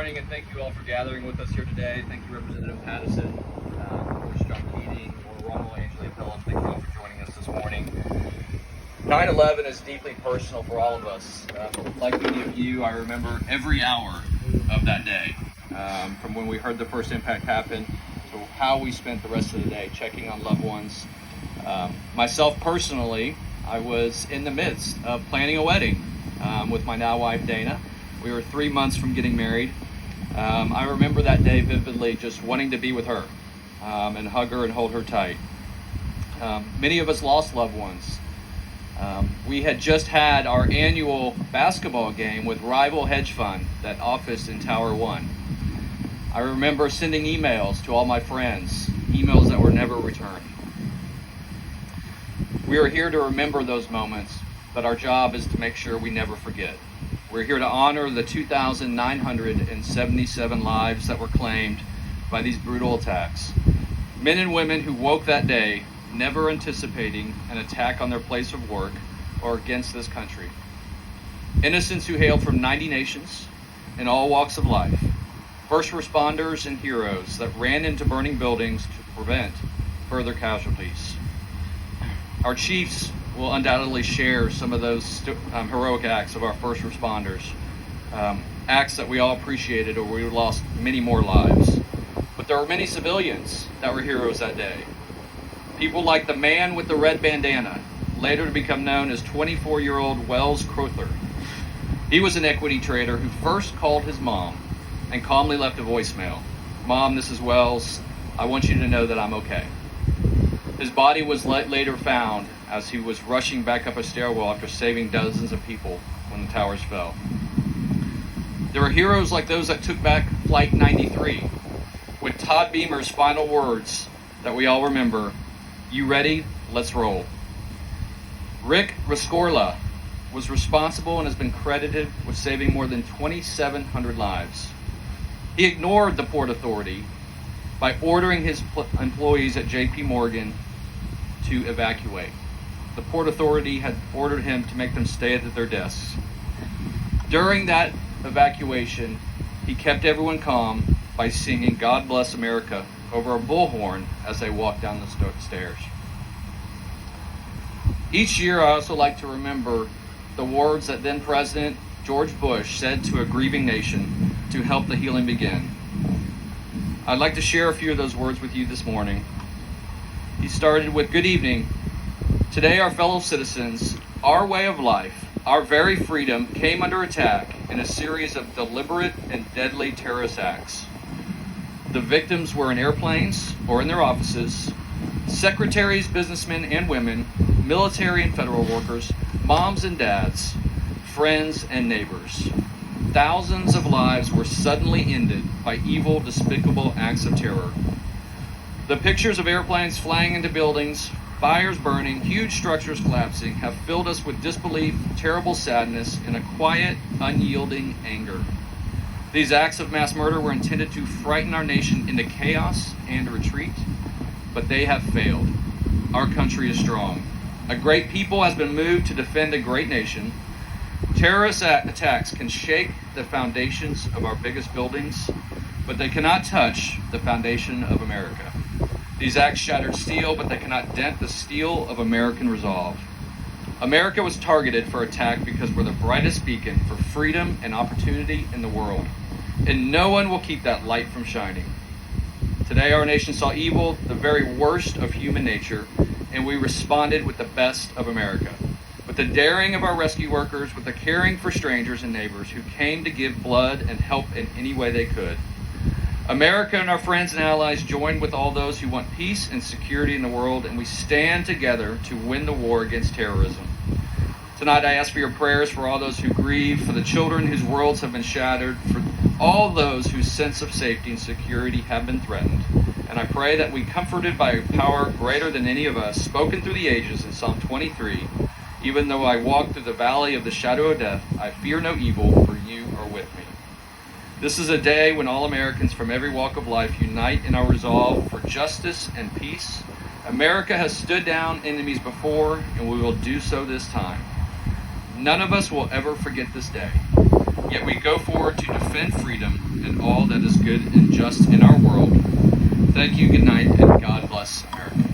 morning, and thank you all for gathering with us here today. Thank you, Representative Pattison, Coach John Keating, or Ronald Angeli Pelham. Thank you all for joining us this morning. 9/11 is deeply personal for all of us. Like many of you, I remember every hour of that day, from when we heard the first impact happen to how we spent the rest of the day checking on loved ones. Myself personally, I was in the midst of planning a wedding with my now wife, Dana. We were 3 months from getting married. I remember that day vividly, just wanting to be with her and hug her and hold her tight. Many of us lost loved ones. We had just had our annual basketball game with rival hedge fund that office in Tower 1. I remember sending emails to all my friends, emails that were never returned. We are here to remember those moments, but our job is to make sure we never forget. We're here to honor the 2,977 lives that were claimed by these brutal attacks. Men and women who woke that day never anticipating an attack on their place of work or against this country. Innocents who hailed from 90 nations in all walks of life. First responders and heroes that ran into burning buildings to prevent further casualties. Our chiefs will undoubtedly share some of those heroic acts of our first responders, acts that we all appreciated, or we lost many more lives. But there were many civilians that were heroes that day. People like the man with the red bandana, later to become known as 24-year-old Wells Crowther. He was an equity trader who first called his mom and calmly left a voicemail. "Mom, this is Wells. I want you to know that I'm okay." His body was later found as he was rushing back up a stairwell after saving dozens of people when the towers fell. There were heroes like those that took back Flight 93, with Todd Beamer's final words that we all remember: "You ready? Let's roll." Rick Rescorla was responsible and has been credited with saving more than 2,700 lives. He ignored the Port Authority by ordering his employees at JP Morgan to evacuate. The Port Authority had ordered him to make them stay at their desks. During that evacuation, he kept everyone calm by singing "God Bless America" over a bullhorn as they walked down the stairs. Each year, I also like to remember the words that then President George Bush said to a grieving nation to help the healing begin. I'd like to share a few of those words with you this morning. He started with, "Good evening. Today, our fellow citizens, our way of life, our very freedom came under attack in a series of deliberate and deadly terrorist acts. The victims were in airplanes or in their offices, secretaries, businessmen and women, military and federal workers, moms and dads, friends and neighbors. Thousands of lives were suddenly ended by evil, despicable acts of terror. The pictures of airplanes flying into buildings, fires burning, huge structures collapsing have filled us with disbelief, terrible sadness, and a quiet, unyielding anger. These acts of mass murder were intended to frighten our nation into chaos and retreat, but they have failed. Our country is strong. A great people has been moved to defend a great nation. Terrorist attacks can shake the foundations of our biggest buildings, but they cannot touch the foundation of America. These acts shattered steel, but they cannot dent the steel of American resolve. America was targeted for attack because we're the brightest beacon for freedom and opportunity in the world, and no one will keep that light from shining. Today, our nation saw evil, the very worst of human nature, and we responded with the best of America. With the daring of our rescue workers, with the caring for strangers and neighbors who came to give blood and help in any way they could. America and our friends and allies joined with all those who want peace and security in the world, and we stand together to win the war against terrorism. Tonight, I ask for your prayers for all those who grieve, for the children whose worlds have been shattered, for all those whose sense of safety and security have been threatened. And I pray that we, comforted by a power greater than any of us, spoken through the ages in Psalm 23, "Even though I walk through the valley of the shadow of death, I fear no evil, for you are with me." This is a day when all Americans from every walk of life unite in our resolve for justice and peace. America has stood down enemies before, and we will do so this time. None of us will ever forget this day. Yet we go forward to defend freedom and all that is good and just in our world. Thank you, good night, and God bless America.